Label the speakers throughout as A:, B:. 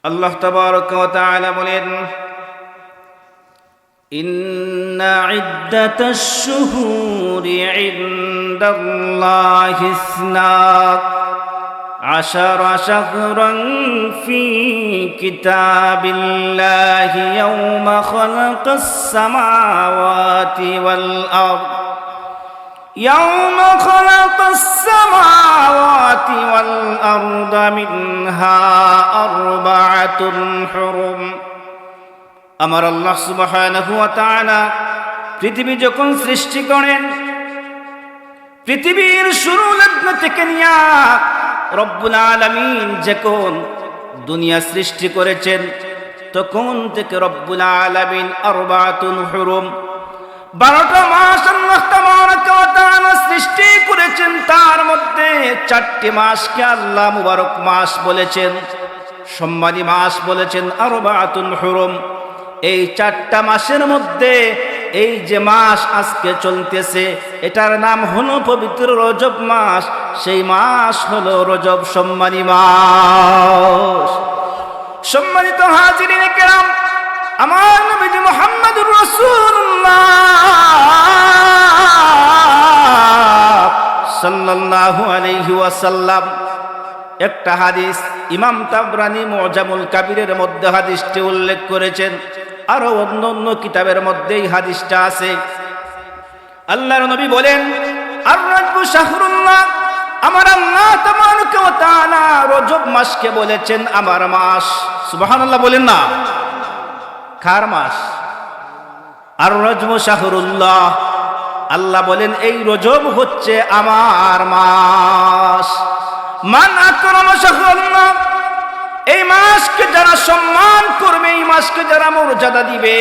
A: আল্লাহ তাবারক ওয়া তাআলা বলেন, ইন্না ইদ্দাতাশ শুহুরি ইনদাল্লাহি ইসনা আশারা শাহরান ফি কিতাবিল্লাহি ইয়াওমা খালাকাস সামাওয়াতি ওয়াল আরদ يوم خلق السماوات والأرض منها أربعة حرم আমার আল্লাহ সুবহানাহু ওয়া তাআলা পৃথিবী যখন সৃষ্টি করেন, পৃথিবীর শুরু লগ্ন থেকে নিয়া রব্বুল আলামিন যখন দুনিয়া সৃষ্টি করেছেন, তখন থেকে রব্বুল আলামিন আরবাতুন হুরুম 12টা মাস আল্লাহ তাবারক ওয়া তাআলা সৃষ্টি করেছেন। তার মধ্যে 4টি মাসকে আল্লাহ মুবারক মাস বলেছেন, সম্মানী মাস বলেছেন, আরবাতুন হুরুম। এই 4টা মাসের মধ্যে এই যে মাস আজকে চলতেছে, এটার নাম হলো পবিত্র রজব মাস। সেই মাস হলো রজব, সম্মানী মাস। সম্মানিত হাজিরিন কিরাম, আমার নবী মুহাম্মদুর রাসূলুল্লাহ সাল্লাল্লাহু আলাইহি ওয়াসাল্লাম একটা হাদিস ইমাম তাবরানী মুজামুল কাবিরের মধ্যে হাদিসটি উল্লেখ করেছেন, আরো অন্য অন্য কিতাবের মধ্যে এই হাদিসটা আছে। আল্লাহর নবী বলেন, আর-রাজবু শাহরুল্লাহ, আমার আল্লাহ তাবারক ওয়া তাআলা রজব মাসকে বলেছেন আমার মাস। সুবহানাল্লাহ বলেন না, কার মাস? আর-রাজবু শাহরুল্লাহ, আল্লাহ বলেন এই রজব হচ্ছে আমার মাস। মান আকরামা শাহরুল্লাহ, এই মাসকে যারা সম্মান করবে, এই মাসকে যারা মর্যাদা দিবে,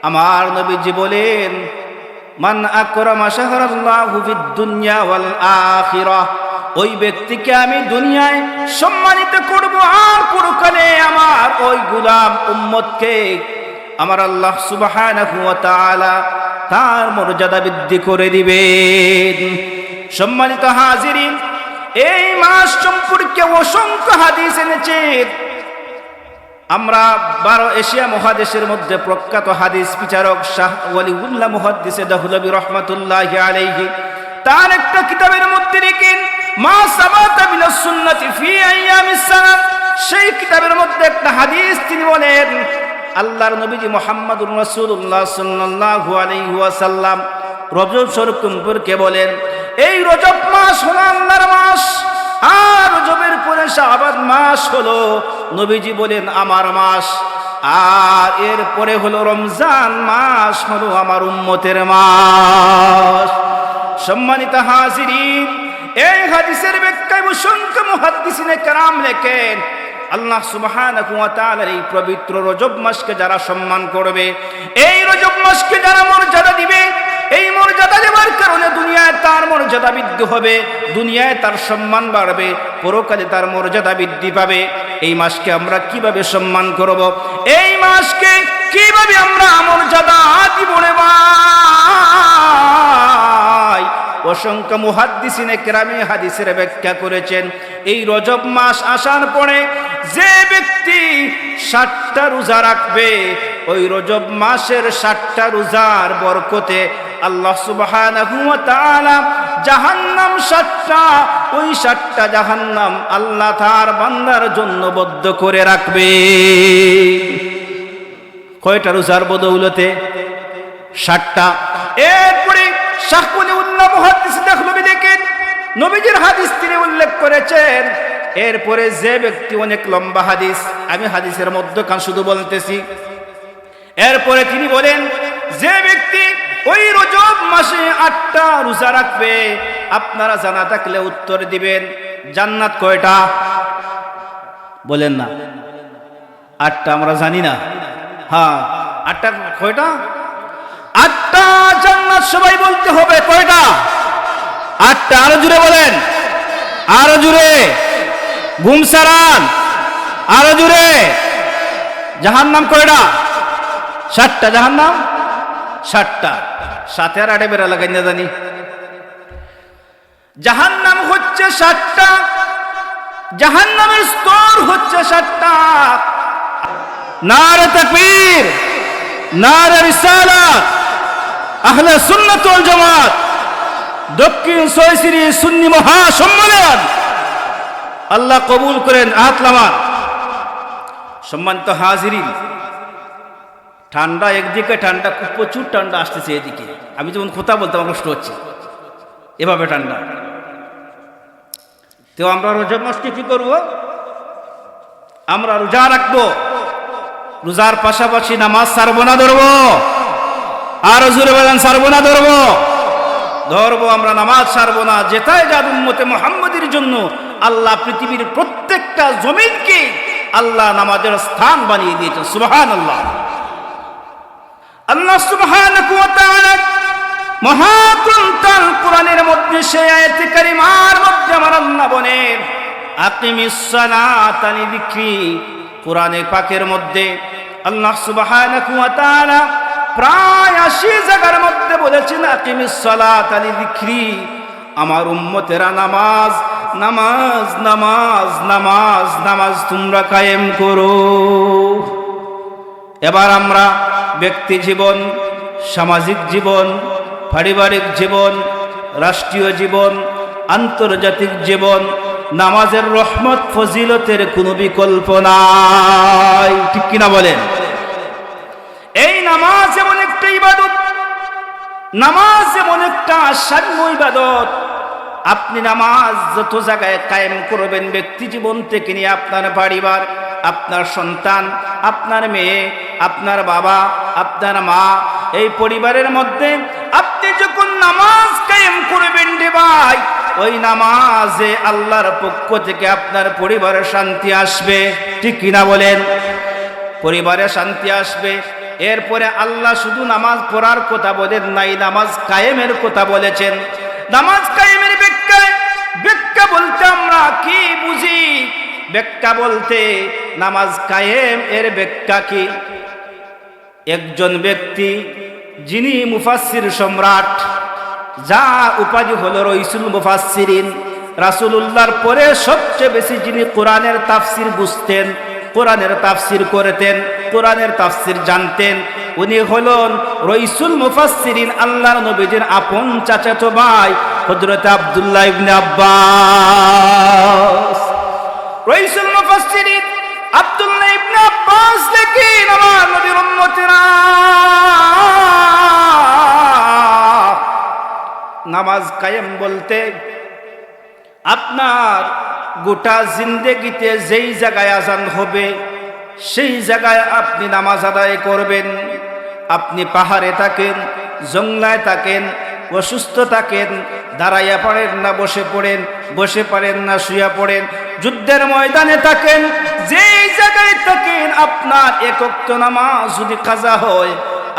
A: আমার নবীজি বলেন, মান আকরামা শাহরাল্লাহু ফিদ দুনিয়া ওয়াল আখিরাহ, ওই ব্যক্তিকে আমি দুনিয়ায় সম্মানিত করব, আর পরকালে আমার ওই গোলাম উম্মতকে আমার আল্লাহ সুবহানাহু ওয়া তাআলা তার মর্যাদা বৃদ্ধি করে দিবেন। সম্মানিত হাজিরিন, এই মাস সম্পর্কে অসংখ্য হাদিস এনেছে। আমরা 12 এশিয়া মহাদেশের মধ্যে প্রখ্যাত হাদিস বিচারক শাহ ওয়ালিউল্লাহ মুহাদ্দিসে দহলভী রাহমাতুল্লাহি আলাইহি তার একটা কিতাবের মধ্যে লিখেন, মা সাবাতা মিনাস সুন্নাতি ফি আইয়ামিস সানা। সেই কিতাবের মধ্যে একটা হাদিস তিনি বলেন, আল্লাহর নবীজি মুহাম্মদুর রাসূলুল্লাহ সাল্লাল্লাহু আলাইহি ওয়াসাল্লাম রজব শরীফ সম্পর্কে বলেন, এই রজব মাস হলো আল্লাহর মাস, আর রজবের পরে শাবান মাস হলো নবীজি বলেন আমার মাস, আর এর পরে হলো রমজান মাস, হলো আমার উম্মতের মাস। সম্মানিত হাজিরিন, এই হাদিসের ব্যাখ্যায় অসংখ্য মুহাদ্দিসিনে কেরাম লেখেন, আল্লাহ সুবহানাহু ওয়া তাআলার এই পবিত্র রজব মাসকে যারা সম্মান করবে, এই রজব মাসকে যারা মর্যাদা দিবে, এই মর্যাদা দেওয়ার কারণে দুনিয়ায় তার মর্যাদা বৃদ্ধি হবে, দুনিয়ায় তার সম্মান বাড়বে, পরকালে তার মর্যাদা বৃদ্ধি পাবে। এই মাসকে আমরা কিভাবে সম্মান করব? এই মাসকে কিভাবে আমরা মর্যাদা দিব রে ভাই? অসংখ্য মুহাদ্দিসিনে কেরামে হাদিসের ব্যাখ্যা করেছেন, এই রজব মাস আসার পরে যে ব্যক্তি 60টা রোজা রাখবে, ওই রজব মাসের 60টা রোজার বরকতে আল্লাহ সুবহানাহু ওয়া তাআলা জাহান্নাম 60টা, ওই 60টা জাহান্নাম আল্লাহ তার বান্দার জন্য বদ্ধ করে রাখবে। কয়টা রোজার বদৌলতে? 60টা। এরপরে শাহ ওয়ালিউল্লাহ মুহাদ্দিস দেহলভী দেখেন, নবীজির হাদিস তিনি উল্লেখ করেছেন। এরপরে যে ব্যক্তি, অনেক লম্বা হাদিস, আমি হাদিসের মধ্যখান শুধু বলতেছি। এরপরে তিনি বলেন, যে ব্যক্তি ওই রজব মাসে 8টা রোজা রাখবে, আপনারা জানা থাকলে উত্তর দিবেন, জান্নাত কয়টা? বলেন না। 8টা আমরা জানি না। হ্যাঁ, 8টা কয়টা? 8টা জান্নাত সবাই বলতে হবে। কয়টা? 8টা। আরো জোরে বলেন, আরো জোরে, ঘুম সারান, আরো জোরে। জাহান্নাম কয়টা? 60টা। জাহান্নাম 60টা। সাথে আর 8 বেড়া লাগাই না জানি। জাহান্নাম হচ্ছে 60টা, জাহান্নামের স্তর হচ্ছে 60টা। নারে তাকবীর, নারে রিসালাত, আহলে সুন্নাত ওয়াল জামাত, দক্ষিণ সৈশ্রী সুন্নি মহাসম্মেলন আল্লাহ কবুল করেন। আতলামান সম্মানিত হাজিরিন, ঠান্ডা একদিকে, ঠান্ডা খুব প্রচুর ঠান্ডা আসতেছে এদিকে। আমি যেমন কথা বলতে আমার কষ্ট হচ্ছে, এভাবে ঠান্ডা। তো আমরা রোজা মাসকে কি করবো? আমরা রোজা রাখবো, রোজার পাশাপাশি নামাজ ছাড়বো না ধরবো? আর জোরে বলেন, ছাড়বো না ধরবো? ধরবো, আমরা নামাজ ছাড়বো না। যেটাই যার উম্মতে মুহাম্মদের জন্য আল্লাহ পৃথিবীর প্রত্যেকটা জমিনকে আল্লাহ নামাজের স্থান বানিয়ে দিয়েছেন। সুবহানাল্লাহ। আল্লাহ সুবহানাহু ওয়া তাআলা মহাগ্রন্থ কোরআনের মধ্যে সেই আয়াতে কারিমার মধ্যে আমার আল্লাহ বলেন, আকিমিস সালাতা লিযিকরি। কোরআনে পাকের মধ্যে আল্লাহ সুবহানাহু ওয়া তাআলা প্রায় 80 জায়গার মধ্যে বলেছেন, আকিমিস সালাতা লিযিকরি। আমার উম্মতেরা নামাজ নামাজ নামাজ নামাজ নামাজ তোমরা কায়েম করো। এবার আমরা ব্যক্তি জীবন, সামাজিক জীবন, পারিবারিক জীবন, রাষ্ট্রীয় জীবন, আন্তর্জাতিক জীবন, নামাজের রহমত ফজিলতের কোনো বিকল্প নাই, ঠিক কিনা বলেন? এই নামাজ এমন একটা ইবাদত, নামাজ এমন একটা সাম্য ইবাদত। আপনি নামাজ যত জায়গায় কায়েম করবেন, ব্যক্তি জীবন থেকে নিয়ে আপনার পরিবার, আপনার সন্তান, আপনার মেয়ে, আপনার বাবা, আপনার মা, এই পরিবারের মধ্যে আপনি যখন নামাজ কায়েম করবেন রে ভাই, ওই নামাজে আল্লাহর পক্ষ থেকে আপনার পরিবারে শান্তি আসবে, ঠিক কিনা বলেন? পরিবারে শান্তি আসবে। এরপরে আল্লাহ শুধু নামাজ পড়ার কথা বলেন নাই, নামাজ কায়েমের কথা বলেছেন। নামাজ কায়েমের ব্যাখ্যা বলতে আমরা কি বুঝি? ব্যাখ্যা বলতে নামাজ কায়েম এর ব্যাখ্যা কি? একজন ব্যক্তি যিনি মুফাসসির সম্রাট, যার উপাধি হলো রাইসুল মুফাসসিরিন, রাসূলুল্লাহর পরে সবচেয়ে বেশি যিনি কোরআনের তাফসির বুঝতেন, কোরআনের তাফসির করতেন, কোরআনের তাফসির জানতেন, উনি হলেন রাইসুল মুফাসসিরিন, আল্লাহর নবীজির আপন চাচাতো ভাই হযরত আব্দুল্লাহ ইবনে আব্বাস। রাইসুল মুফাসসিরিন আব্দুল্লাহ ইবনে আব্বাস লেখেন, আমার নবীর উম্মতেরা, নামাজ কায়েম বলতে আপনার গোটা জিন্দেগিতে যেই জায়গায় আজান হবে সেই জায়গায় আপনি নামাজ আদায় করবেন। আপনি পাহাড়ে থাকেন, জঙ্গলায় থাকেন, অসুস্থ থাকেন, দাঁড়াইয়া পড়েন না বসে পড়েন, বসে পারেন না শুয়া পড়েন, যুদ্ধের ময়দানে থাকেন, যেই জায়গায় থাকেন, আপনার এক ওয়াক্ত নামাজ যদি কাজা হয়,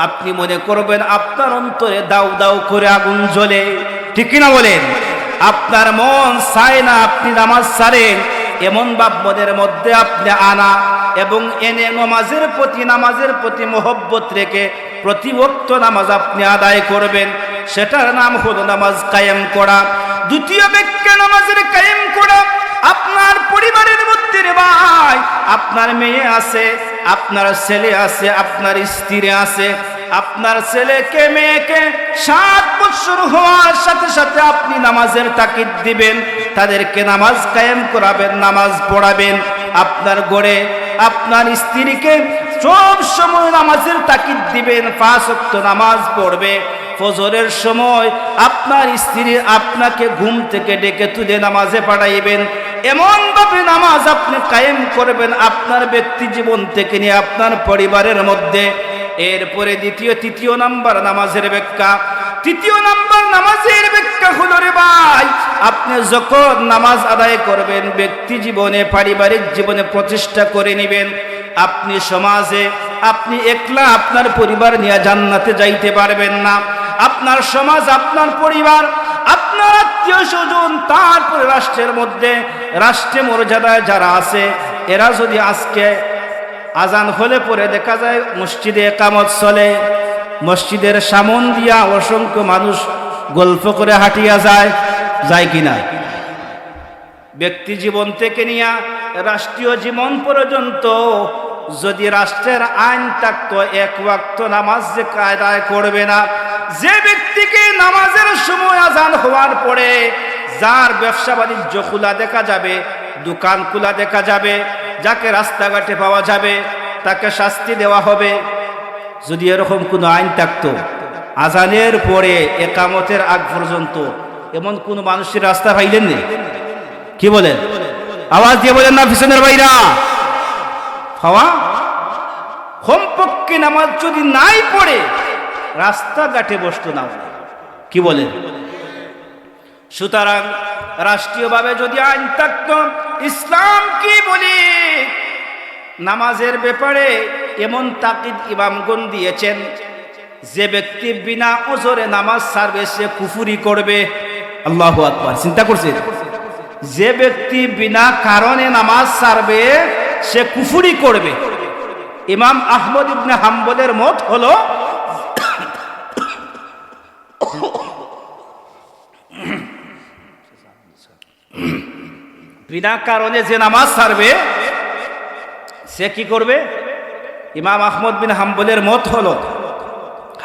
A: আপনি মনে করবেন আপনার অন্তরে দাউ দাউ করে আগুন জ্বলে, ঠিক কিনা বলেন? আপনার মন চায় না আপনি নামাজ ছাড়েন, এমন ভাব মনের মধ্যে আপনি আনা এবং এনে নামাজের প্রতি মোহব্বত রেখে প্রতি ওয়াক্ত নামাজ আপনি আদায় করবেন। সেটার নাম হলো নামাজ কায়েম করা। দ্বিতীয় ব্যাখ্যা নামাজের কায়েম করা, আপনার পরিবারের মধ্যে রে ভাই, আপনার মেয়ে আছে, আপনার ছেলে আছে, আপনার স্ত্রী আছে, আপনার ছেলেকে মেয়েকে 7 বছর হওয়ার সাথে সাথে আপনি নামাজের তাকিদ দিবেন, তাদেরকে নামাজ কায়েম করাবেন, নামাজ পড়াবেন। আপনার ঘরে আপনার স্ত্রীকে সব সময় নামাজের তাকিদ দিবেন, 5 ওয়াক্ত নামাজ পড়বে। ফজরের সময় আপনার স্ত্রী আপনাকে ঘুম থেকে ডেকে তুলে নামাজে পাঠাইবেন। এমন ভাবে নামাজ আপনি কায়েম করবেন আপনার ব্যক্তি জীবন থেকে নিয়ে আপনার পরিবারের মধ্যে। এরপরে তৃতীয় নাম্বার নামাজের ব্যাখ্যা। তৃতীয় নাম্বার নামাজের ব্যাখ্যা হলো রে ভাই, আপনি যখন নামাজ আদায় করবেন, ব্যক্তি জীবনে, পারিবারিক জীবনে প্রতিষ্ঠা করে নেবেন। আপনি সমাজে, আপনি একলা আপনার পরিবার নিয়ে জান্নাতে যাইতে পারবেন না। আপনার সমাজ, আপনার পরিবার, আপনার আত্মীয় স্বজন, তারপরে রাষ্ট্রের মধ্যে, রাষ্ট্রে মর্যাদায় যারা আছে, এরা যদি আজকে আজান হলে পরে দেখা যায় মসজিদে একামত চলে, মসজিদের সামন দিয়া অসংখ্য মানুষ গল্প করে হাঁটিয়া যায় কিনা? ব্যক্তি জীবন থেকে নিয়ে রাষ্ট্রীয় জীবন পর্যন্ত যদি রাষ্ট্রের আইন থাকতো এক ওয়াক্ত নামাজ যে কায়দায় করবে না, যে ব্যক্তিকে নামাজের সময় আজান হওয়ার পরে যার ব্যবসা বাণিজ্য খোলা দেখা যাবে, দোকান খোলা দেখা যাবে, যাকে রাস্তাঘাটে পাওয়া যাবে, তাকে শাস্তি দেওয়া হবে। যদি এরকম কোনো আইন থাকতো, আজানের পরে একামতের আগ পর্যন্ত এমন কোন মানুষের রাস্তা পাইলেন না? কি বলেন? আওয়াজ দিয়ে বলেন না পিছনের ভাইরা। হওয়া কমপক্ষে নামাজ যদি নাই পড়ে রাস্তাঘাটে বসতো না। কি বলেন? সুতরাং রাষ্ট্রীয়ভাবে যদি আইন থাকতো, ইসলাম কি বলে নামাজের ব্যাপারে এমন তাকিদ ইমামগণ দিয়েছেন, যে ব্যক্তি বিনা ওজরে নামাজ ছাড়বে সে কুফরি করবে। আল্লাহু আকবার। চিন্তা করছেন? যে ব্যক্তি বিনা কারণে নামাজ ছাড়বে সে কুফরি করবে। ইমাম আহমদ ইবনে হাম্বলের মত হলো বিনা কারণে যে নামাজ ছাড়বে সে কি করবে? ইমাম আহমদ বিন হাম্বলের মত হলো,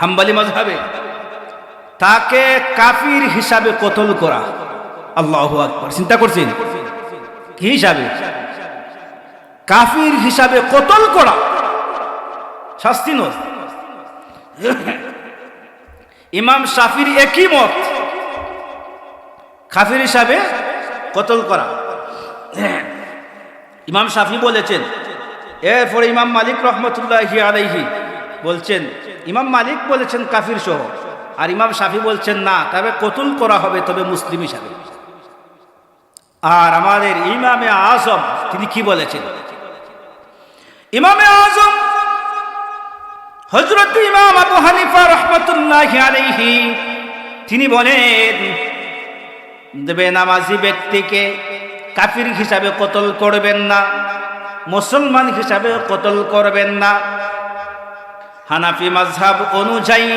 A: হাম্বলি মাযহাবে, তাকে কাফির হিসাবে কতল করা। আল্লাহু আকবার। চিন্তা করছেন? কি হিসাবে? কাফির হিসাবে কতল করা, শাস্তি নয়। ইমাম শাফির একই মত, কাফির হিসাবে কতল করা। ইমাম শাফি বলেছেন। এরপরে ইমাম মালিক রহমতুল্লাহি আলাইহি বলছেন, ইমাম মালিক বলেছেন কাফির সহ, আর ইমাম শাফি বলছেন না, তবে কতল করা হবে, তবে মুসলিম হিসাবে। আর আমাদের ইমামে আজম তিনি কি বলেছেন? ইমামে আজম হযরত ইমাম আবু হানিফা রাহমাতুল্লাহি আলাইহি তিনি বলেন, বেনামাজি ব্যক্তিকে কাফির হিসাবে কতল করবেন না, মুসলমান হিসাবে কতল করবেন না। হানাফি মাযহাব অনুযায়ী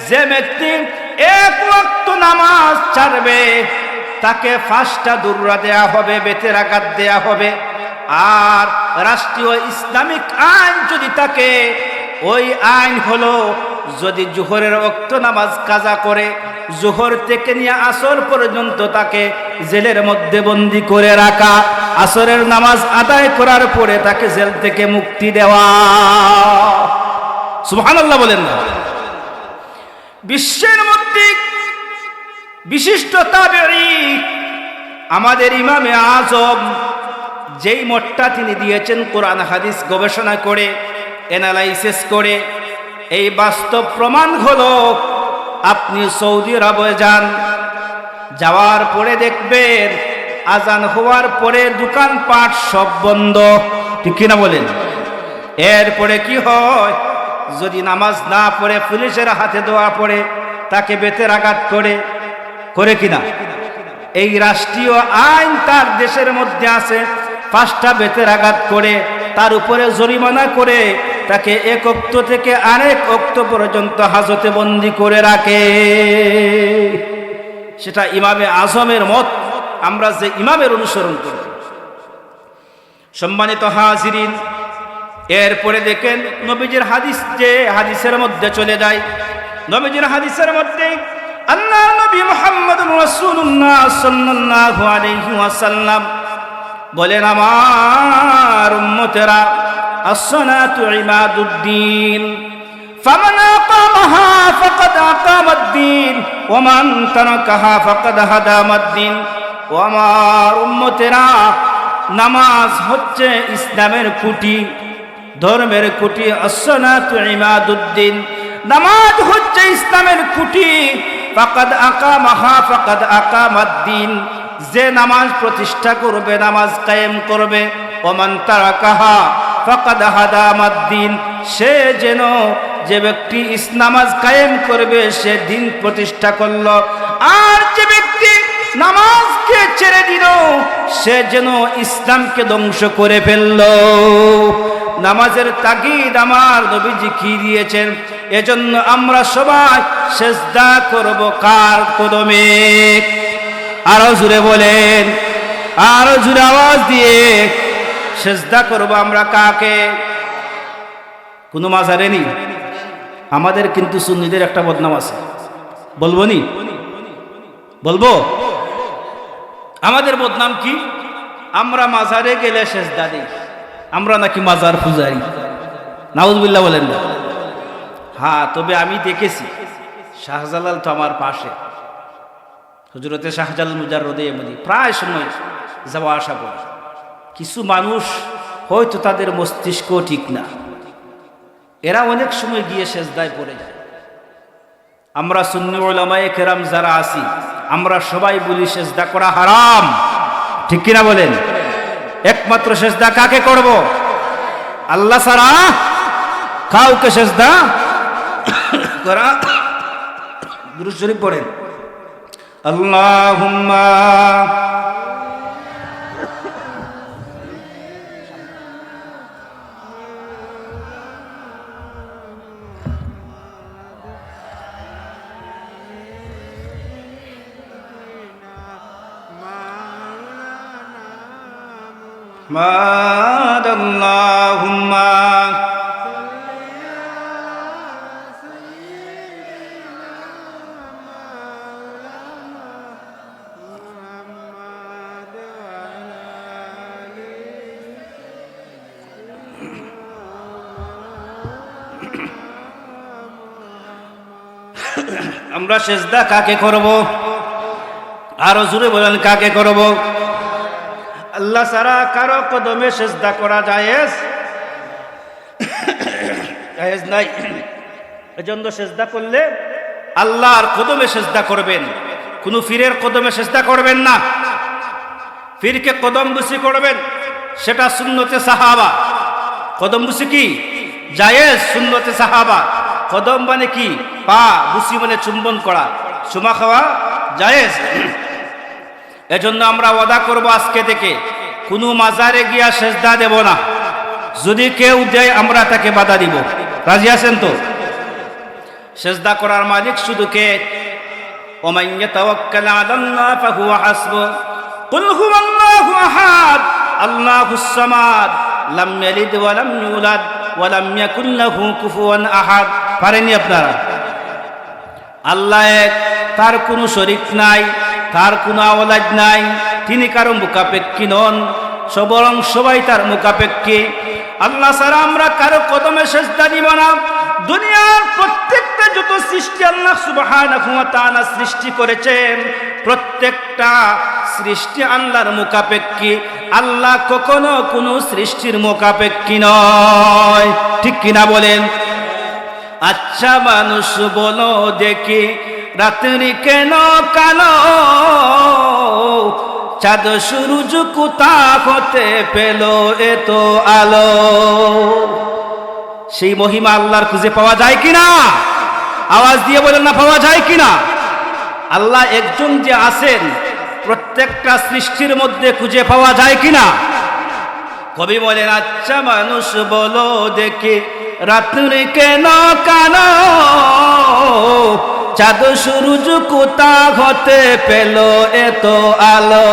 A: যে ব্যক্তি এক ওয়াক্ত নামাজ ছাড়বে তাকে 5টা দুররা দেয়া হবে, বেতের আঘাত দেয়া হবে। আর রাষ্ট্রীয় ইসলামিক আইন যদি থাকে, ওই আইন হলো যদি জোহরের ওয়াক্ত নামাজ কাজা করে, জোহর থেকে নিয়ে আসর পর্যন্ত তাকে জেলের মধ্যে বন্দি করে রাখা, আসরের নামাজ আদায় করার পরে তাকে জেল থেকে মুক্তি দেওয়া। সুবহানাল্লাহ বলেন না? বিশ্বের মধ্যে বিশিষ্ট তাবেঈ আমাদের ইমামে আজম যেই মতটা তিনি দিয়েছেন, কোরআন হাদিস গবেষণা করে, অ্যানালাইসিস করে, এই বাস্তব প্রমাণ হলো, আপনি সৌদি আরবে যান, যাওয়ার পরে দেখবেন আজান হওয়ার পরে দোকানপাট সব বন্ধ। ঠিক কিনা বলেন? এরপরে কি হয়? যদি নামাজ না পড়ে পুলিশের হাতে দেওয়া পড়ে, তাকে বেতের আঘাত করে কিনা? এই রাষ্ট্রীয় আইন তার দেশের মধ্যে আছে, 5টা বেতের আঘাত করে, তার উপরে জরিমানা করে, তাকে এক ওয়াক্ত থেকে আরেক ওয়াক্ত পর্যন্ত হাজতে বন্দি করে রাখে। সেটা ইমামে আজমের মত। আমরা যে ইমামের অনুসরণ করি। সম্মানিত হাজিরিন, এরপরে দেখেন নবীজির হাদিস, যে হাদিসের মধ্যে চলে যায়, নবীজির হাদিসের মধ্যে আল্লাহ নবী মুহাম্মদুর রাসূলুল্লাহ সাল্লাল্লাহু আলাইহি ওয়াসাল্লাম বলেন, আমার উম্মতেরা, as-salatu imaduddin, faman aqamaha faqad aqama ad-din wa man tarakaha faqad hadama ad-din। ও আমার উম্মতেরা, নামাজ হচ্ছে ইসলামের খুঁটি, ধর্মের খুঁটি। as-salatu imaduddin, নামাজ হচ্ছে ইসলামের খুঁটি। ফাকাদ আকামাহা ফাকাদ আকামাদ-দ্বীন, যে নামাজ প্রতিষ্ঠা করবে, নামাজ কায়েম করবে। ওমান তারাকাহা ফাকাদ হাদামাদ-দ্বীন, সে যেন, যে ব্যক্তি নামাজ কায়েম করবে সে দিন প্রতিষ্ঠা করল। আর যে ব্যক্তি নামাজকে ছেড়ে দিল সে যেন ইসলামকে ধ্বংস করে ফেলল। নামাজের তাগিদ আমার নবীজি কি দিয়েছেন? এজন্য আমরা সবাই সিজদা করব কার কদমে? আরো জোরে বলেন, আরো জোরে আওয়াজ দিয়ে। সিজদা করব আমরা কাকে? কোনো মাজারে নেই। আমাদের কিন্তু সুন্নিদের একটা বদনাম আছে, বলবো নি? বলবো। আমাদের বদনাম কি? আমরা মাজারে গেলে সেজদা দিই, আমরা নাকি মাজার পূজারি। নাউজুবিল্লাহ বলেন না? হ্যাঁ, তবে আমি দেখেছি, শাহজালাল তো আমার পাশে, হযরতে শাহজালাল মুজাররদে এমনি প্রায় সময় যাওয়া আসা করে। কিছু মানুষ হয়তো তাদের মস্তিষ্ক ঠিক না, এরা অনেক সময় গিয়ে সেজদায় পড়ে যায়। আমরা সুন্নি উলামায়ে কেরাম যারা আছি, আমরা সবাই বলি সেজদা করা হারাম, ঠিক কিনা বলেন? একমাত্র সেজদা কাকে করব? আল্লাহ ছাড়া কাউকে সেজদা করা। দুরূদ শরীফ পড়েন। আল্লাহুম্মা আল্লাহুম্মা আমরা সেজদা কাকে করব? আরো জোরে বলেন, কাকে করব? আল্লাহ ছাড়া কারো কদমে সেজদা করা জায়েজ জায়েজ নাই। এজন্য সেজদা করলে আল্লাহর কদমে সেজদা করবেন, কোনো ফিরের কদমে সেজদা করবেন না। ফিরকে কদম বুসি করবেন, সেটা সুন্নতে সাহাবা। কদম বুসি কি জায়েজ? সুন্নতে সাহাবা। কদম মানে কি? পা। বুসি মানে চুম্বন করা, চুমা খাওয়া জায়েজ। এজন্য আমরা ওয়াদা করব আজকে থেকে কোনো মাজারে গিয়া সেজদা দেব না। যদি কেউ দেয় আমরা তাকে বাধা দিব। রাজি আছেন তো? সেজদা করার মালিক শুধু কে? ওমান ইয়াতাওয়াক্কাল আলাল্লাহ ফাহুয়া হাসবুহ কুল হুয়াল্লাহু আহাদ আল্লাহুস সামাদ লাম ইয়ালিদ ওয়া লাম ইউলাদ ওয়া লাম ইয়াকুল লাহু কুফুয়ান আহাদ। পারেননি আপনারা? আল্লাহ এক, তার কোনো শরীক নাই, তার কোনো আওলাদ নাই, তিনি কারো মুখাপেক্ষী নন, বরং সবাই তার মুখাপেক্ষী। আল্লাহ ছাড়া আমরা কারো কদমে সেজদা দিব না। দুনিয়ার প্রত্যেকটা যত সৃষ্টি আল্লাহ সুবহানাহু ওয়া তাআলা সৃষ্টি করেছেন, প্রত্যেকটা সৃষ্টি আল্লাহর মুখাপেক্ষী। আল্লাহ কখনো কোনো সৃষ্টির মুখাপেক্ষী নয়, ঠিক কিনা বলেন? আচ্ছা মানুষ বলো দেখি, রাত্রি কেন কালো? চাঁদ সূরজ কোথা হতে পেল এত আলো? সেই মহিমা আল্লাহর খুঁজে পাওয়া যায় কিনা? আওয়াজ দিয়ে বলেন না, পাওয়া যায় কিনা? আল্লাহ একজন যে আছেন, প্রত্যেকটা সৃষ্টির মধ্যে খুঁজে পাওয়া যায় কিনা? কবি বলেন, আচ্ছা মানুষ বলো দেখি, রাত্রি কেন কালো? চাঁদ সূরজ কোথা হতে পেল এত আলো?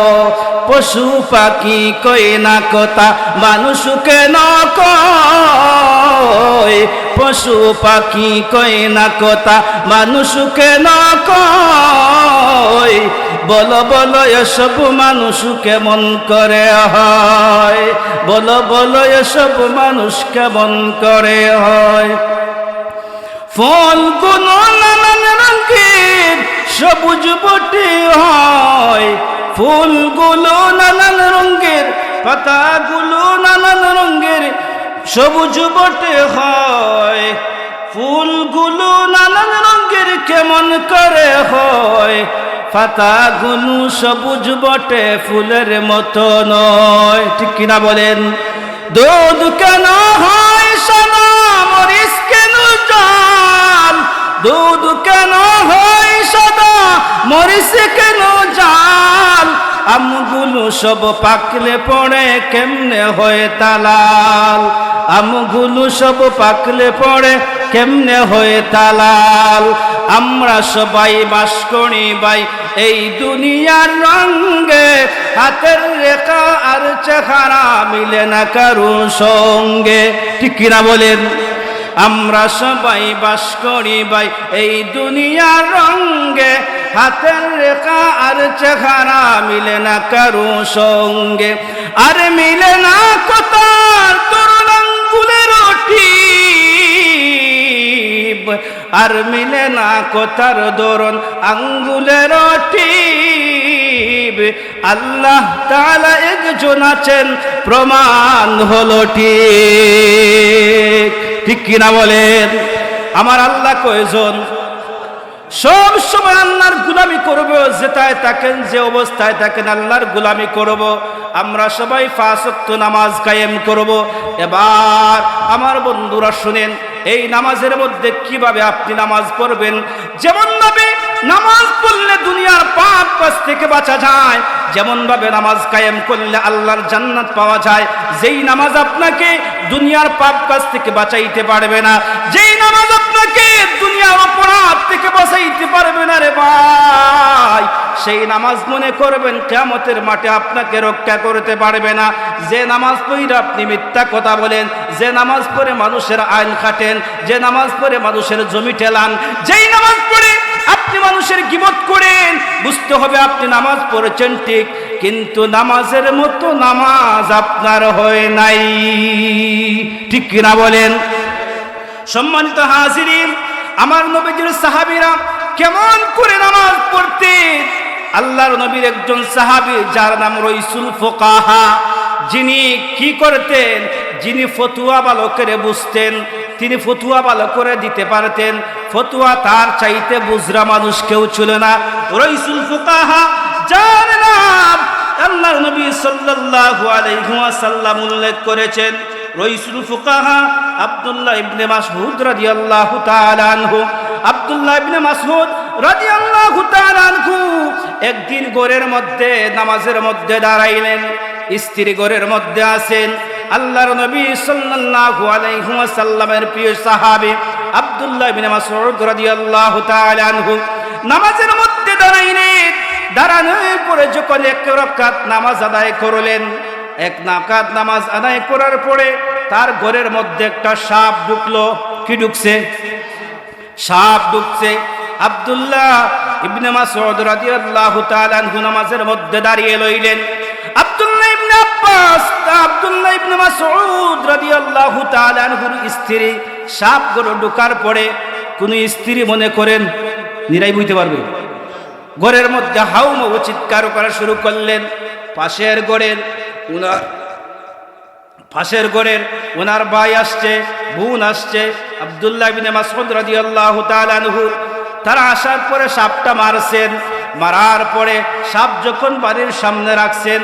A: পশু পাখি কই না কথা, মানুষ কেন কয়? পশু পাখি কই না কথা, মানুষ কেন কয়? বলো বলো এসব মানুষ কেমন করে হয়? বলো বলো এসব মানুষ কেমন করে হয়? ফলগুলো নানান রঙের সবুজ বটে হয়, ফুলগুলো নানান রঙের, পাতাগুলো নানান রঙের সবুজ বটে হয়। ফুলগুলো নানান রঙের কেমন করে হয়? পাতাগুলো সবুজ বটে, ফুলের মতো নয়, ঠিক কিনা বলেন? দুধ কেন হয় সাদা, মরিচ কেন জাল? দুধ কেন হয় সাদা, মরিচ কেন জাল? আমগুলো সব পাকলে পড়ে কেমনে হয় তালাল? আমগুলো সব পাকলে পড়ে কেমনে হয় তালাল? আমরা সবাই বাস করি ভাই এই দুনিয়ার রঙে, হাতের রেখা আর চেহারা মিলে না কারো সঙ্গে, ঠিক কিনা বলেন? আমরা সবাই বাস করি ভাই এই দুনিয়ার রঙ্গে, হাতের রেখা আর চেহারা মিলে না কারো সঙ্গে, আর মিলে না কথার তরুণ আঙ্গুলের টিপ, আর মিলে না কথার দরুন আঙ্গুলের টিপ। আল্লাহ তাআলা একজন আছেন, প্রমাণ হলো ঠিক। ঠিক কিনা বলেন? আমার আল্লাহ কয়জন? সব সময় আল্লাহর গোলামি করব, যেটায় থাকেন যে অবস্থায় থাকেন আল্লাহর গোলামি করব। আমরা সবাই 5 ওয়াক্ত নামাজ কায়েম করব। এবার আমার বন্ধুরা শুনেন, এই নামাজের মধ্যে কিভাবে আপনি নামাজ পড়বেন। যেমন ভাবে নামাজ পড়লে দুনিয়ার পাপ কাজ থেকে বাঁচা যায়, যেমন ভাবে নামাজ কায়েম করলে আল্লাহর জান্নাত পাওয়া যায়। যেই নামাজ আপনাকে দুনিয়ার পাপ কাজ থেকে বাঁচাইতে পারবে না, যেই নামাজ আপনাকে দুনিয়ার অপরাধ থেকে বাঁচাইতে পারবে না রে ভাই, সেই নামাজ মনে করবেন কিয়ামতের মাঠে আপনাকে রক্ষা করতে পারবে না। যে নামাজ পড়ে আপনি মিথ্যা কথা বলেন, যে নামাজ পড়ে মানুষের আইন কাটেন, যে নামাজ পড়ে মানুষের জমি ঠেলান, যেই নামাজ পড়ে আপনি মানুষের গীবত করেন, বুঝতে হবে আপনি নামাজ পড়েছেন ঠিক, কিন্তু নামাজের মতো নামাজ আপনার হয় নাই। ঠিক কিনা বলেন? সম্মানিত হাজিরিন, আমার নবীজির সাহাবীরা কেমন করে নামাজ পড়তেন। আল্লাহর নবীর একজন সাহাবী যার নাম রাইসুল ফুকাহা, যিনি কি করতেন, যিনি ফতুয়া ভালো করে বুঝতেন, তিনি ফতুয়া ভালো করে দিতে পারতেন। ফতুয়া তার চাইতে বুঝরা মানুষ কেউ ছিল না। রাইসুল ফুকাহা যার নাম আল্লাহর নবী সাল্লাল্লাহু আলাইহি ওয়াসাল্লাম উল্লেখ করেছেন, রাইসুল ফুকাহা আব্দুল্লাহ ইবনে মাসউদ রাদিয়াল্লাহু তাআলা আনহু। আব্দুল্লাহ ইবনে মাসউদ রাদিয়াল্লাহু তাআলা আনহু একদিন ঘরের মধ্যে নামাজের মধ্যে দাঁড়াইলেন। স্ত্রী ঘরের মধ্যে আছেন। আল্লাহর নবী সাল্লাল্লাহু আলাইহি ওয়াসাল্লামের প্রিয় সাহাবী আব্দুল্লাহ ইবনে মাসউদ রাদিয়াল্লাহু তাআলা আনহু নামাজের মধ্যে দাঁড়াইলেন। দাঁড়ানোর পরে যখন 1 রাকাত নামাজ আদায় করলেন, 1 রাকাত নামাজ আদায় করার পরে তার ঘরের মধ্যে একটা সাপ ঢুকলো। কি ঢুকছে? সাপ ঢুকছে। আব্দুল্লাহ ইবনে মাসউদ রাদিয়াল্লাহু তাআলা আনহু নামাজের মধ্যে দাঁড়িয়ে রইলেন। আব্দুল্লাহ ইবনে আব্বাস, আব্দুল্লাহ ইবনে মাসউদ রাদিয়াল্লাহু তাআলা আনহুর স্ত্রী সাপ ঘরে ঢোকার পরে কোন স্ত্রী মনে করেন নিরাই বুঝতে পারবে, ঘরের মধ্যে হাউমাউ চিৎকার করা শুরু করলেন। পাশের ঘরের ওনার ভাই আসছে, বোন আসছে, আব্দুল্লাহ ইবনে মাসউদ রাদিয়াল্লাহু তাআলা আনহু। তারা আসার পরে সাপটা মারছেন। মারার পরে সাপ যখন বাড়ির সামনে রাখছেন,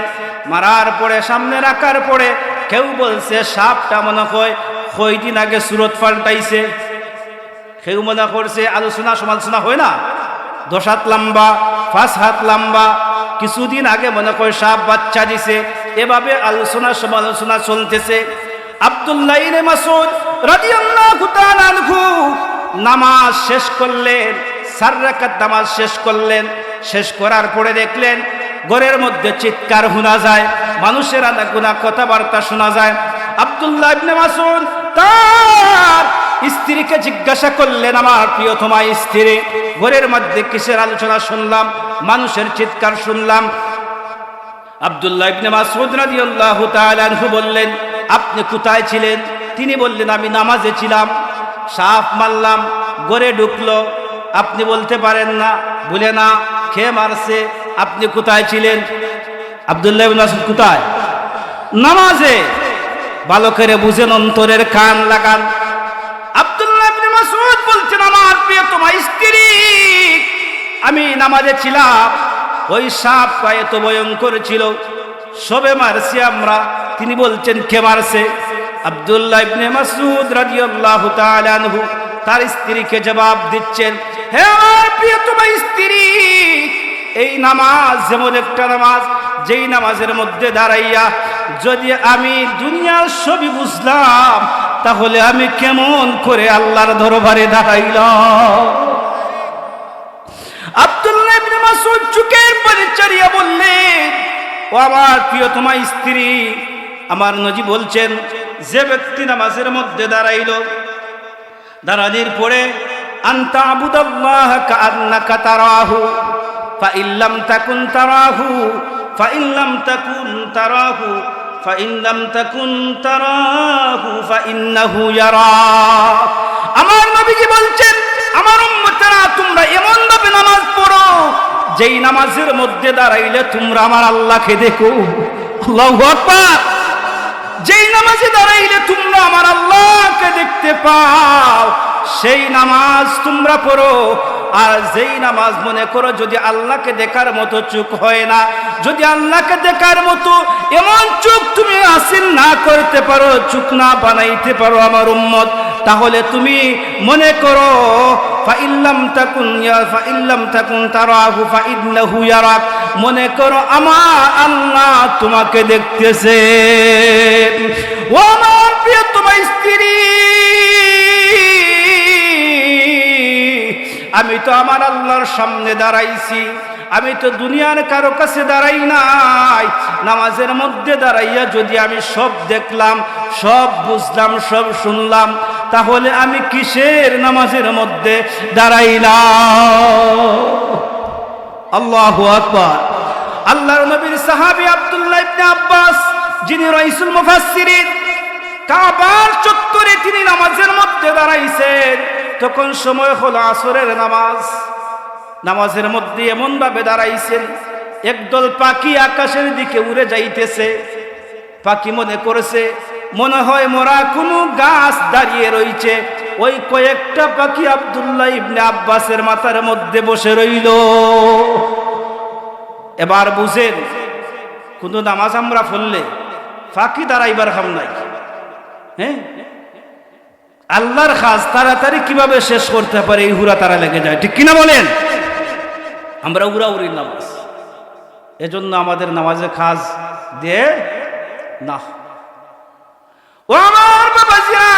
A: মারার পরে সামনে রাখার পরে কেউ বলছে সাপটা মনে হয় কয়দিন আগে সুরত পাল্টাইছে। কেউ মনে করছে আলোচনা সমালোচনা হয় না, 10 হাত লম্বা, 5 হাত লম্বা, কিছুদিন আগে মনে করে সাপ বাচ্চা দিছে। এভাবে আলোচনা সমালোচনা চলতেছে। আব্দুল্লাহ ইবনে মাসউদ রাদিয়াল্লাহু তাআলা আনহু নামাজ শেষ করলেন, 4 রাকাত নামাজ শেষ করলেন। শেষ করার পরে দেখলেন ঘরের মধ্যে চিৎকার শোনা যায়, মানুষের আনাগোনা কথাবার্তা শোনা যায়। আব্দুল্লাহ ইবনে মাসউদ তার স্ত্রীকে জিজ্ঞাসা করলেন, আমার প্রিয়তমা স্ত্রী, ঘরের মধ্যে কিসের আলোচনা শুনলাম, মানুষের চিৎকার শুনলাম। আব্দুল্লাহ ইবনে মাসউদ রাদিয়াল্লাহু তাআলা আনহু বললেন, আপনি কোথায় ছিলেন? তিনি বললেন, আমি নামাজে ছিলাম, সাপ মারলাম, ঘরে ঢুকলো। আপনি বলতে পারেন না? বলে না। খেয়ে মারছে। আপনি কোথায় ছিলেন? আব্দুল্লাহ ইবনে মাসউদ কোথায়? নামাজে। ভালো করে বুঝেন, অন্তরের কান লাগান। আব্দুল্লাহ ইবনে মাসউদ বলছেন, আমার প্রিয়তমা স্ত্রী, আমি নামাজে ছিলাম, ওই সাপ এত ভয়ঙ্কর ছিল, সবে মারছি আমরা। তিনি বলছেন কে মারছে? আব্দুল্লাহ ইবনে মাসউদ রাদিয়াল্লাহু তাআলা আনহু তার স্ত্রীকে জবাব দিচ্ছেন, হে আমার প্রিয়তমা স্ত্রী, এই নামাজ যেমন একটা নামাজ, যেই নামাজের মধ্যে দাঁড়াইয়া যদি আমি দুনিয়ার সবই বুঝলাম, তাহলে আমি কেমন করে আল্লাহর দরবারে দাঁড়াইলাম? আব্দুল্লাহ ইবনে মাসউদ চোখের পানি ছাড়িয়া বললেন, ও আমার প্রিয়তমা স্ত্রী, আমার নবী বলছেন, যে ব্যক্তি নামাজের মধ্যে দাঁড়াইল, দাঁড়ানির পরে আনতা আবুদাল্লাহ কাআন্নাকা তারাহু ফাইন লাম তাকুন তারাহু ফাইন লাম তাকুন তারাহু ফাইন লাম তাকুন তারাহু ফাইন্নাহু ইয়ারা। আমার নবীজি বলছেন, আমার উম্মতেরা তোমরা এমন ভাবে নামাজ পড়ো যেই নামাজের মধ্যে দাঁড়াইলে তোমরা আমার আল্লাহকে দেখো। আল্লাহু আকবার। যেই নামাজে দাঁড়াইলে তোমরা আমার আল্লাহকে দেখতে পাও সেই নামাজ তোমরা পড়ো। আর যেই নামাজ মনে করো যদি আল্লাহকে দেখার মতো চোখ হয় না, যদি আল্লাহকে দেখার মতো এমন চোখ তুমি হাসিল না করতে পারো, চোখ না বানাইতে পারো আমার উম্মত, তাহলে তুমি মনে করো ফাইল্লাম তাকুন তারাহু ফাইন্নাহু ইয়ারাক, মনে করো আমার আল্লাহ তোমাকে দেখতেছে। ও আমার প্রিয়তমা স্ত্রী, আমি তো আমার আল্লাহর সামনে দাঁড়াইছি, আমি তো দুনিয়ার কারো কাছে দাঁড়াই নাই। নামাজের মধ্যে দাঁড়াইয়া যদি আমি সব দেখলাম, সব বুঝলাম, সব শুনলাম, তাহলে আমি কিসের নামাজের মধ্যে দাঁড়াইলাম? আল্লাহু আকবার। আল্লাহর নবীর সাহাবী আব্দুল্লাহ ইবনে আব্বাস, যিনি রাইসুল মুফাসসিরিন, কাবার চত্বরে তিনি নামাজের মধ্যে দাঁড়াইছেন। তখন সময় হলো আসরের নামাজ। নামাজের মধ্যে এমন ভাবে দাঁড়াইছেন, একদল পাখি আকাশের দিকে উড়ে যাইতেছে। পাখি মনে করেছে মনে হয় মোরা কোনো গাছ দাঁড়িয়ে রইছে। ওই কয়েকটা পাখি আব্দুল্লাহ ইবনে আব্বাসের মাথার মধ্যে বসে রইল। এবার বুঝেন, কোন নামাজ আমরা পড়লে পাখি দাঁড়াইবার খাম নাই। হ্যাঁ, আল্লাহর কাজ তাড়াতাড়ি কিভাবে শেষ করতে পারে এই হুরা তারা লেগে যায়, ঠিক কিনা বলেন? আমরা উড়াউড়ির নামাজ, এজন্য আমাদের নামাজে কাজ দিয়ে না। ও আমার বাবাজিরা,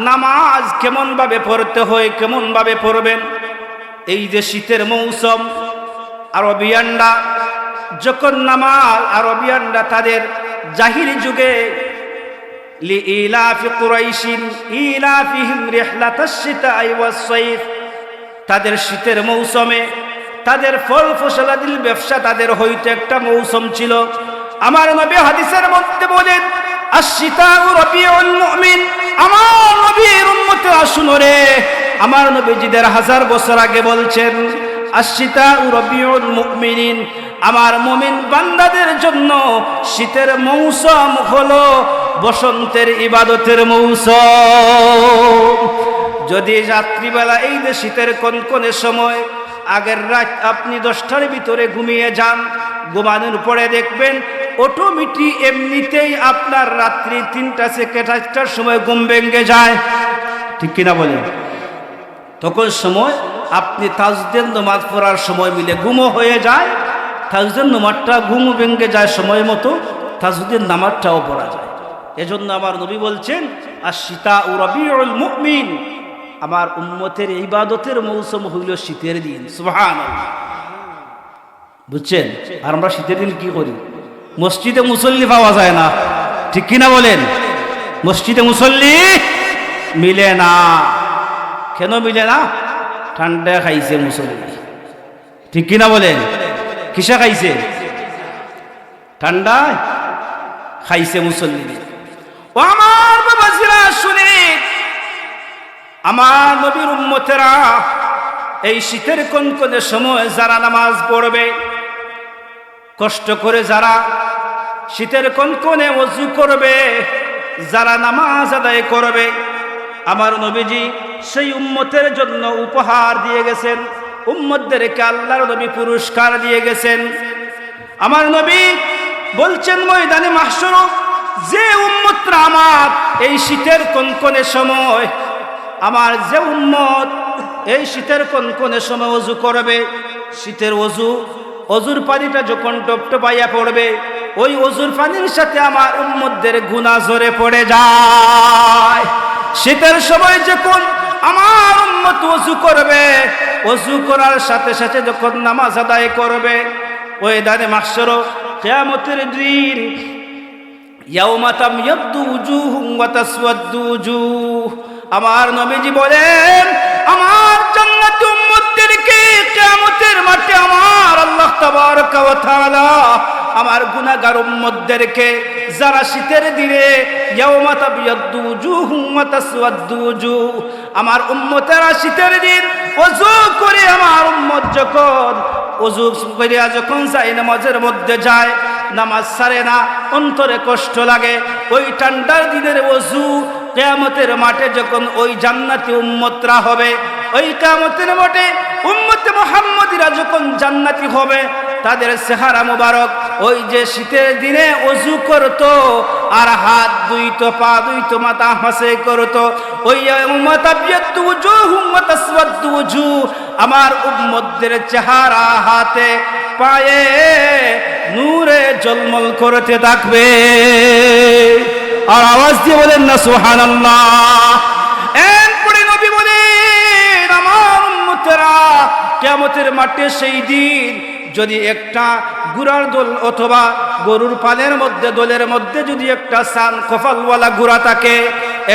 A: নামাজ কেমন ভাবে পড়তে হয়, কেমন ভাবে পড়বেন? এই যে শীতের মৌসুম, আরবিয়ানরা যখন নামাজ, আরবিয়ানরা তাদের জাহিরি যুগে লিইলাফি কুরাইশিন ইলাফিহিম রিহলাতাশ শিতাই ওয়াস সাইফ, তাদের শীতের মৌসুমে তাদের ফল ফসলাদির ব্যবসা তাদের হইতে একটা মৌসুম ছিল। আমার নবী হাদিসের মধ্যে বলেন, আশ-শিতাউ রাবিউল মুমিন। আমার নবীর উম্মতরা শুনো রে, আমার নবীজি ১৫০০ বছর আগে বলছেন, আশ-শিতাউ রাবিউল মুমিনিন, আমার মুমিন বান্দাদের জন্য শীতের মৌসুম হলো বসন্তের ইবাদতের মৌসুম। যদি রাত্রিবেলা এই যে শীতের কনকনে সময়, আগের রাত আপনি 10টার ভিতরে ঘুমিয়ে যান, ঘুমানোর পরে দেখবেন অটোমেটিক এমনিতেই আপনার রাত্রি 3টা থেকে 4টার সময় ঘুম ভেঙে যায়, ঠিক কিনা বলেন? তখন সময় আপনি তাজদের নামাজ পড়ার সময় মিলে ঘুমও হয়ে যায়, তাজদের নামাজটা ঘুমও ভেঙে যায় সময় মতো, তাজদের নামাজটাও পড়া যায়। এজন্য আমার নবী বলছেন, আশ-শিতাউ রাবিউল মুমিন, আমার উম্মতের ইবাদতের মৌসুম হইল শীতের দিন। সুবহানাল্লাহ, বুঝছেন? আর আমরা শীতের দিন কি করি? মসজিদে মুসল্লি পাওয়া যায় না, ঠিক কিনা বলেন? মসজিদে মুসল্লি মিলে না। কেন মিলে না? ঠান্ডা খাইছে মুসল্লি, ঠিক কিনা বলেন? কিসা খাইছে? ঠান্ডা খাইছে মুসল্লি। ও আমার বাবাজিরা শুনে, আমার নবীর উম্মতেরা এই শীতের কনকনে সময় যারা নামাজ পড়বে, কষ্ট করে যারা শীতের কনকনে ওযু করবে, যারা নামাজ আদায় করবে, আমার নবীজি সেই উম্মতের জন্য উপহার দিয়ে গেছেন। উম্মতদেরকে আল্লাহর নবী পুরস্কার দিয়ে গেছেন। আমার নবী বলছেন, ময়দানে মাহশর যে উম্মতরা আমার এই শীতের কনকনে সময়, আমার যে উম্মত এই শীতের কনকনে সময় ওযু করবে, শীতের অজুর পানিটা যখন টপটপাইয়া পড়বে, ওই অজুর পানির সাথে আমার উম্মতদের গুনাহ ঝরে পড়ে যায়। শীতের সময় যখন আমার উম্মত ওযু করবে, ওযু করার সাথে সাথে যখন নামাজ আদায় করবে, ওই দানে মাহশর কিয়ামতের দিন, ইয়াউমা তাময়াদ্দু উজুহুম ওয়া তাসওয়াদ্দু উজুহ, আমার নবীজি বলেন, আমার জান্নাতি উম্মতদেরকে কিয়ামতের মাঠে আমার আল্লাহ তাবারক ওয়া তাআলা আমার গুনাহগার উম্মতদেরকে যারা শীতের দিনে ইয়াউমা তাবিয়াদ্দু উজুহুম ওয়া তাসওয়াদ্দু উজুহ, আমার উম্মতেরা শীতের দিন ওযু করে আমার উম্মত যখন ওযু করিয়া যখন যায় নামাজের মধ্যে যায়, নামাজ ছাড়ে না, অন্তরে কষ্ট লাগে, ওই ঠান্ডার দিনের ওযু কিয়ামতের মাঠে যখন ওই জান্নাতি উম্মতরা হবে, ওই কিয়ামতের মাঠে উম্মতে মুহাম্মদীরা যখন জান্নাতি হবে, তাদের চেহারা মুবারক ওই যে শীতের দিনে ওযু করতো আর হাত ধুইতো, পা ধুইতো, মাথা হাসে করতো, ওই উম্মাতাবিয়াতু উজুহুম ওয়া তাসওয়াদ্দু উজুহ, আমার উম্মতদের চেহারা, হাতে, পায়ে নূরে ঝলমল করতে থাকবে। আর আওয়াজ দিয়ে বলেন না সুবহানাল্লাহ। এরপরে নবী বলেন, আমার উম্মতেরা কিয়ামতের মাঠে সেই দিন যদি একটা ঘোড়ার দোল অথবা গরুর পালের মধ্যে দোলের মধ্যে যদি একটা সান কপালওয়ালা ঘোড়া থাকে,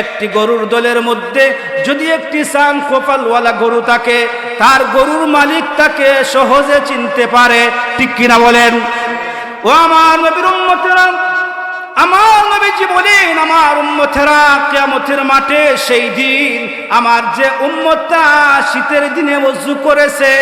A: একটি গরুর দোলের মধ্যে যদি একটি সান কপালওয়ালা গরু থাকে, তার গরুর মালিক তাকে সহজে চিনতে পারে, ঠিক কিনা বলেন? ও আমার নবীর উম্মতেরা, আমার নবীজি বলেন, আমার উম্মতেরা কিয়ামতের মাঠে সেই দিন আমার যে উম্মতটা শীতের দিনে ওযু করেছে,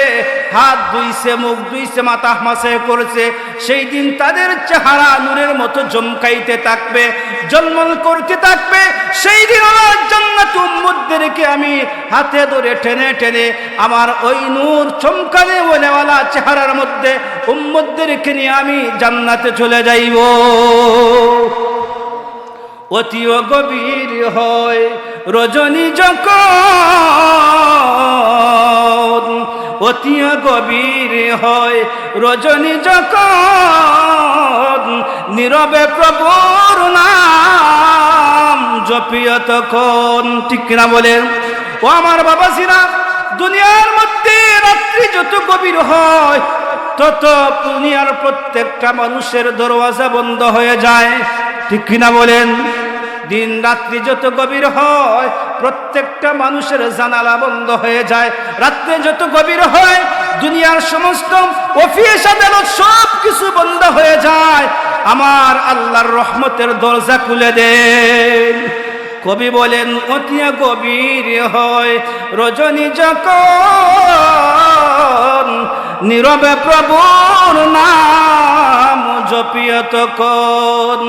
A: হাত ধুইছে, মুখ ধুইছে, মাথা মাসে করেছে, সেই দিন তাদের চেহারা নূরের মতো চমকাইতে থাকবে, ঝলমল করতে থাকবে। সেই দিন আমার জান্নাতি উম্মতদেরকে আমি হাতে ধরে টেনে টেনে আমার ওই নূর চমকানে ওয়ালা চেহারার মধ্যে উম্মতদেরকে নিয়ে আমি জান্নাতে চলে যাইব। অতিও গভীর হয় রজনী যখন, অতিও গভীর হয় রজনী যখন, নীরবে প্রভুর নাম জপিও তখন, ঠিক না বলেন? ও আমার বাবাজিরা, দুনিয়ার মধ্যে রাত্রি যত গভীর হয় তত দুনিয়ার প্রত্যেকটা মানুষের দরওয়াজা বন্ধ হয়ে যায়, ঠিক কিনা বলেন? দিন রাত্রি যত গভীর হয় প্রত্যেকটা মানুষের জানালা বন্ধ হয়ে যায়। রাত্রে যত গভীর হয় দুনিয়ার সমস্ত অফিস আদালত সব কিছু বন্ধ হয়ে যায়, আমার আল্লাহর রহমতের দরজা খুলে দেন। কবি বলেন, অতি গভীর হয় রজনী যখন, নীরবে প্রভুর নাম জপিও তখন,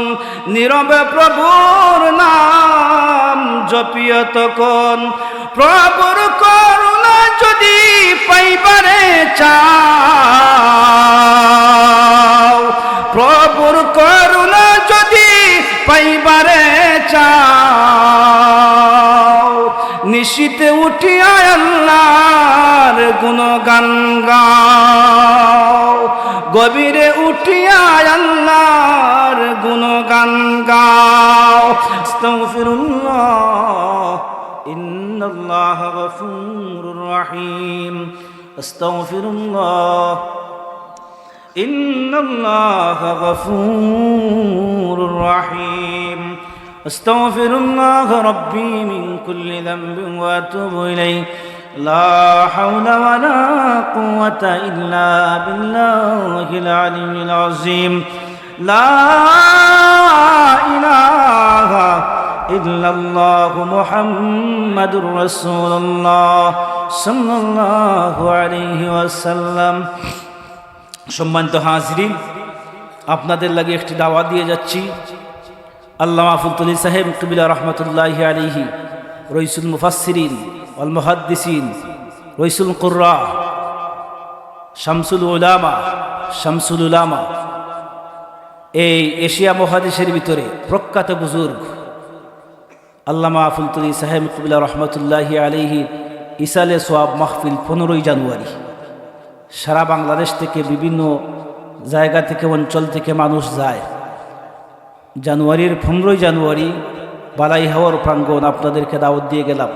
A: নীরবে প্রভুর নাম জপিও তখন। প্রভুর করুণা যদি পাইবারে চাও, প্রভুর করুণা যদি পাইবারে চাও, নিশীতে উঠিয়া আল্লাহর গুণগান গাও, গভীরে উঠিয়া আল্লাহর গুণগান গাও। আস্তাগফিরুল্লাহ ইন্নাল্লাহ গফুরুর রহিম, আস্তাগফিরুল্লাহ ইন্নাল্লাহ গফুরুর রহিম, আস্তাগফিরুল্লাহ রাব্বি মিন কুল্লি যামবিন ওয়া আতুবু ইলাইহি, লা হাওলা ওয়ালা কুওয়াতা ইল্লা বিল্লাহিল আলিয়্যিল আযীম, লা ইলাহা ইল্লাল্লাহু মুহাম্মাদুর রাসূলুল্লাহ সাল্লাল্লাহু আলাইহি ওয়াসাল্লাম। সম্মানিত হাজিরিন, আপনাদের লাগে একটি দাওয়াত দিয়ে যাচ্ছি। আল্লামা ফুলতলি সাহেব কবিলা রহমতুল্লাহি আলাইহি, রইসুল মুফাসসিরিন ওয়াল মুহাদ্দিসিন, রইসুল কুররা, শামসুল উলামা, এই এশিয়া মহাদেশের ভিতরে প্রখ্যাত বুজুর্গ আল্লামা ফুলতলি সাহেব কবিলা রহমতুল্লাহি আলাইহি ইসালে সোয়াব মাহফিল 15ই জানুয়ারি। সারা বাংলাদেশ থেকে বিভিন্ন জায়গা থেকে অঞ্চল থেকে মানুষ যায়। জানুয়ারির 15ই জানুয়ারি বালাই হাওয়ার প্রাঙ্গণ আপনাদেরকে দাওয়াত দিয়ে গেলাম।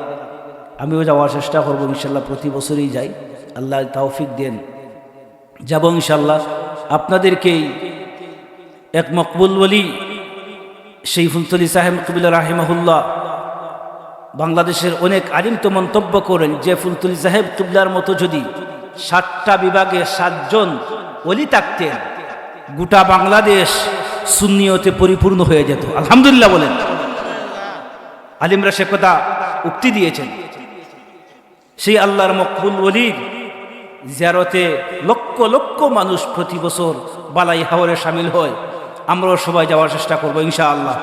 A: আমিও যাওয়ার চেষ্টা করবো ইনশাল্লাহ, প্রতি বছরই যাই, আল্লাহ তৌফিক দেন যাব ইনশাল্লাহ। আপনাদেরকেই এক মকবুল ওলি সেই ফুলতলি সাহেব কবিলা রাহিমাহুল্লাহ বাংলাদেশের অনেক আলিম তো মন্তব্য করেন যে ফুলতুলি সাহেব কিবলার মতো যদি 7টা বিভাগে 7 জন ওলি থাকতেন, গোটা বাংলাদেশ সুন্নিয়তে পরিপূর্ণ হয়ে যেত। আলহামদুলিল্লাহ বলেন। আলিমরা সে কথা উক্তি দিয়েছেন। সেই আল্লাহর মকবুল ওলির জিয়ারতে লক্ষ লক্ষ মানুষ প্রতি বছর বালাই হাওরে সামিল হয়। আমরাও সবাই যাওয়ার চেষ্টা করবো ইনশাআল্লাহ।